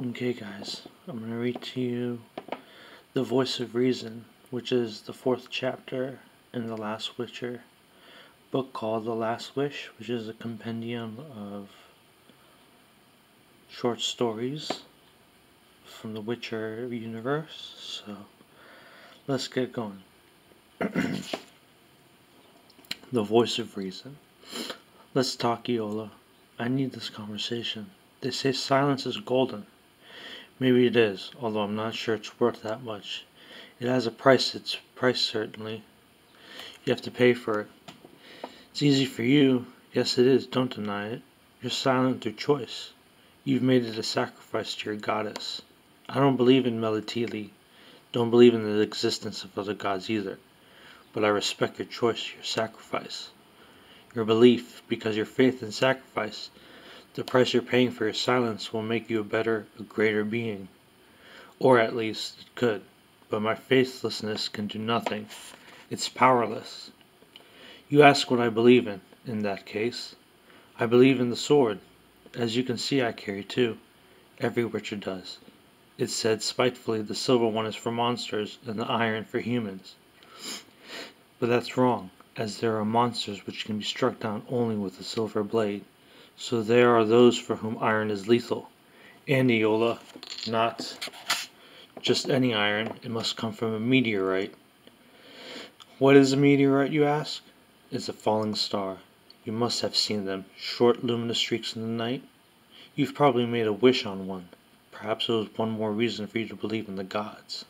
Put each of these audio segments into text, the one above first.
Okay, guys, I'm going to read to you The Voice of Reason, which is the 4th chapter in The Last Witcher book called The Last Wish, which is a compendium of short stories from the Witcher universe. So, let's get going. The Voice of Reason. Let's talk, Iola. I need this conversation. They say silence is golden. Maybe it is, although I'm not sure it's worth that much. It has a price, certainly. You have to pay for it. It's easy for you. Yes, it is, don't deny it. You're silent through choice. You've made it a sacrifice to your goddess. I don't believe in Melitele. Don't believe in the existence of other gods either. But I respect your choice, your sacrifice. Your belief, because your faith and sacrifice, the price you're paying for your silence will make you a greater being. Or at least, it could. But my faithlessness can do nothing. It's powerless. You ask what I believe in that case. I believe in the sword. As you can see, I carry two. Every witcher does. It's said spitefully the silver one is for monsters and the iron for humans. But that's wrong, as there are monsters which can be struck down only with a silver blade. So there are those for whom iron is lethal. And Iola, not just any iron, it must come from a meteorite. What is a meteorite, you ask? It's a falling star. You must have seen them, short luminous streaks in the night. You've probably made a wish on one. Perhaps it was one more reason for you to believe in the gods.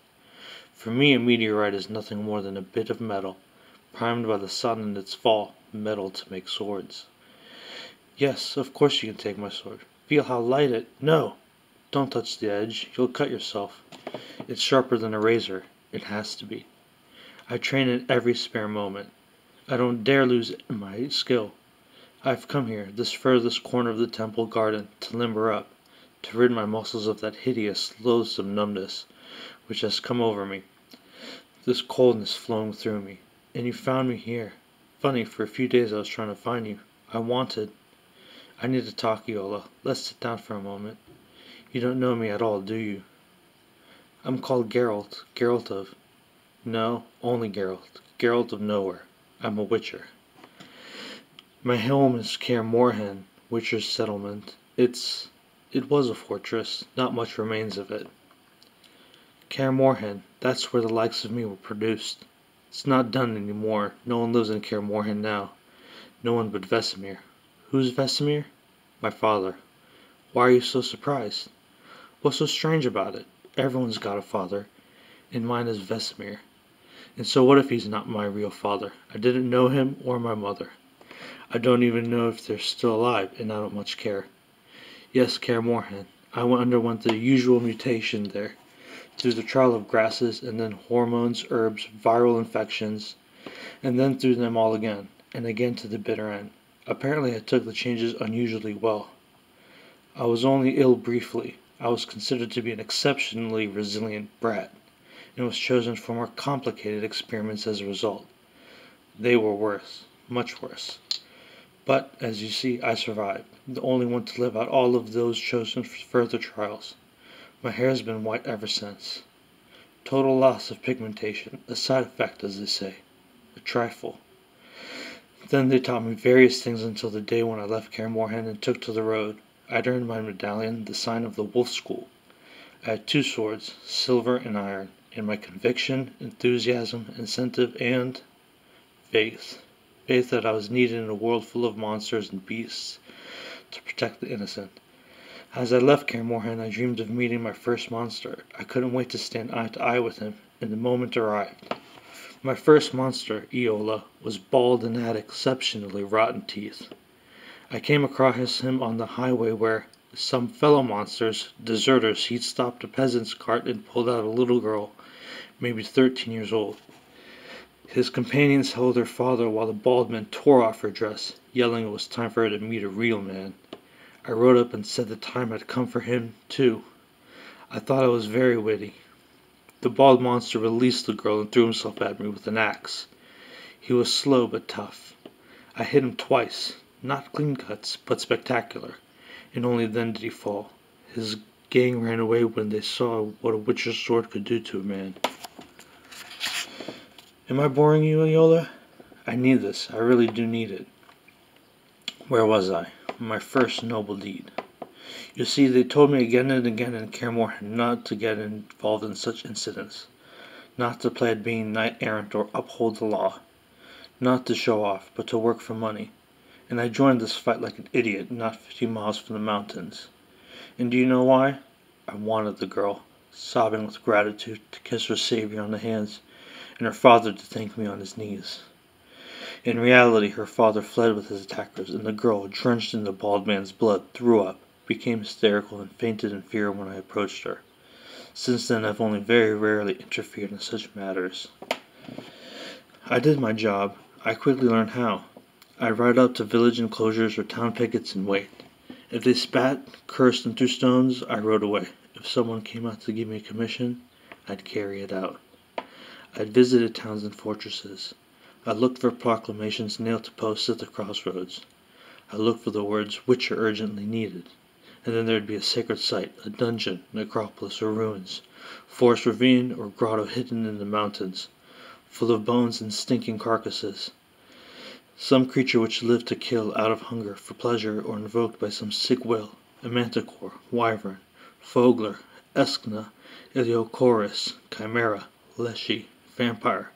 For me, a meteorite is nothing more than a bit of metal, primed by the sun in its fall, metal to make swords. Yes, of course you can take my sword. Feel how light it... No! Don't touch the edge. You'll cut yourself. It's sharper than a razor. It has to be. I train it every spare moment. I don't dare lose my skill. I've come here, this furthest corner of the temple garden, to limber up, to rid my muscles of that hideous, loathsome numbness which has come over me, this coldness flowing through me. And you found me here. Funny, for a few days I was trying to find you. I need to talk, Iola. Let's sit down for a moment. You don't know me at all, do you? I'm called Geralt. Geralt of... No, only Geralt. Geralt of Nowhere. I'm a witcher. My home is Kaer Morhen, Witcher's settlement. It was a fortress. Not much remains of it. Kaer Morhen, that's where the likes of me were produced. It's not done anymore. No one lives in Kaer Morhen now. No one but Vesemir. Who's Vesemir? My father. Why are you so surprised? What's so strange about it? Everyone's got a father, and mine is Vesemir. And so what if he's not my real father? I didn't know him or my mother. I don't even know if they're still alive, and I don't much care. Yes, Kaer Morhen. I underwent the usual mutation there, through the trial of grasses, and then hormones, herbs, viral infections, and then through them all again, and again to the bitter end. Apparently I took the changes unusually well. I was only ill briefly. I was considered to be an exceptionally resilient brat, and was chosen for more complicated experiments as a result. They were worse, much worse. But, as you see, I survived, the only one to live out all of those chosen for further trials. My hair has been white ever since. Total loss of pigmentation, a side effect, as they say. A trifle. Then they taught me various things until the day when I left Kaer Morhen and took to the road. I'd earned my medallion, the sign of the Wolf School. I had two swords, silver and iron, and my conviction, enthusiasm, incentive, and faith. Faith that I was needed in a world full of monsters and beasts to protect the innocent. As I left Kaer Morhen, I dreamed of meeting my first monster. I couldn't wait to stand eye to eye with him, and the moment arrived. My first monster, Iola, was bald and had exceptionally rotten teeth. I came across him on the highway where some fellow monsters, deserters, he'd stopped a peasant's cart and pulled out a little girl, maybe 13 years old. His companions held her father while the bald man tore off her dress, yelling it was time for her to meet a real man. I rode up and said the time had come for him, too. I thought I was very witty. The bald monster released the girl and threw himself at me with an axe. He was slow but tough. I hit him twice, not clean cuts, but spectacular, and only then did he fall. His gang ran away when they saw what a witcher's sword could do to a man. Am I boring you, Iola? I need this. I really do need it. Where was I? My first noble deed. You see, they told me again and again in Claremore not to get involved in such incidents, not to play at being knight-errant or uphold the law, not to show off, but to work for money. And I joined this fight like an idiot, not 50 miles from the mountains. And do you know why? I wanted the girl, sobbing with gratitude, to kiss her savior on the hands, and her father to thank me on his knees. In reality, her father fled with his attackers, and the girl, drenched in the bald man's blood, threw up, became hysterical, and fainted in fear when I approached her. Since then, I've only very rarely interfered in such matters. I did my job. I quickly learned how. I'd ride up to village enclosures or town pickets and wait. If they spat, cursed, and threw stones, I rode away. If someone came out to give me a commission, I'd carry it out. I'd visited towns and fortresses. I looked for proclamations nailed to posts at the crossroads. I looked for the words "Witcher urgently needed," and then there'd be a sacred site, a dungeon, necropolis, or ruins, forest ravine, or grotto hidden in the mountains, full of bones and stinking carcasses. Some creature which lived to kill out of hunger, for pleasure, or invoked by some sick will, a manticore, wyvern, fogler, eskna, iliochorus, chimera, leshy, vampire,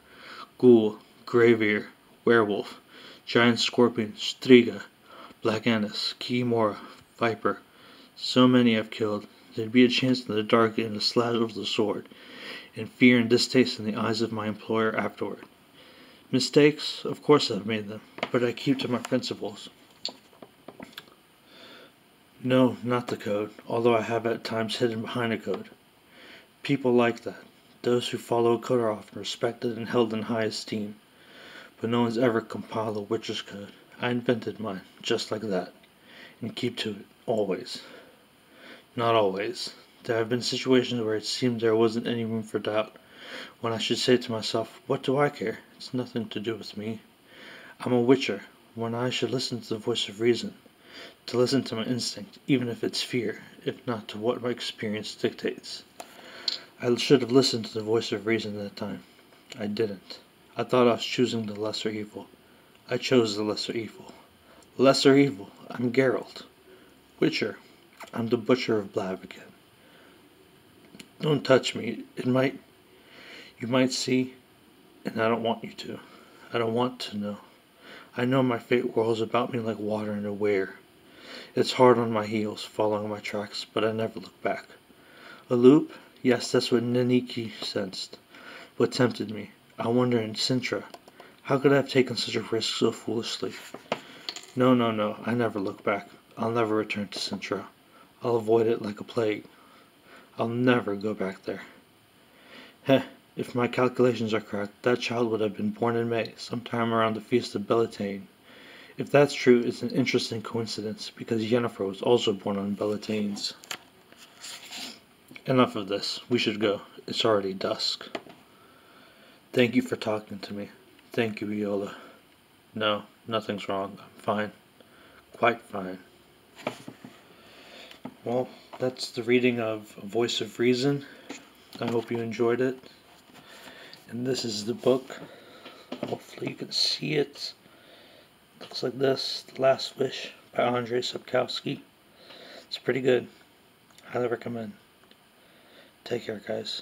ghoul, graveir, werewolf, giant scorpion, striga, black annis, kimora, viper. So many I've killed, there'd be a chance in the dark getting a slash of the sword, and fear and distaste in the eyes of my employer afterward. Mistakes? Of course I've made them, but I keep to my principles. No, not the code, although I have at times hidden behind a code. People like that. Those who follow a code are often respected and held in high esteem. But no one's ever compiled a witcher's code. I invented mine, just like that, and keep to it, always. Not always. There have been situations where it seemed there wasn't any room for doubt, when I should say to myself, what do I care? It's nothing to do with me. I'm a witcher, when I should listen to the voice of reason, to listen to my instinct, even if it's fear, if not to what my experience dictates. I should have listened to the voice of reason at that time. I didn't. I thought I was choosing the lesser evil. I chose the lesser evil. Lesser evil. I'm Geralt. Witcher. I'm the Butcher of Blaviken. Don't touch me. You might see, and I don't want you to. I don't want to know. I know my fate whirls about me like water in a weir. It's hard on my heels, following my tracks, but I never look back. A loop? Yes, that's what Neniki sensed. What tempted me. I wonder in Sintra, how could I have taken such a risk so foolishly? No, I never look back. I'll never return to Sintra. I'll avoid it like a plague. I'll never go back there. Heh, if my calculations are correct, that child would have been born in May, sometime around the feast of Beltane. If that's true, it's an interesting coincidence, because Yennefer was also born on Beltane's. Enough of this. We should go. It's already dusk. Thank you for talking to me. Thank you, Iola. No, nothing's wrong. I'm fine. Quite fine. Well, that's the reading of A Voice of Reason. I hope you enjoyed it. And this is the book. Hopefully you can see it. Looks like this. The Last Wish by Andrzej Sapkowski. It's pretty good. Highly recommend. Take care, guys.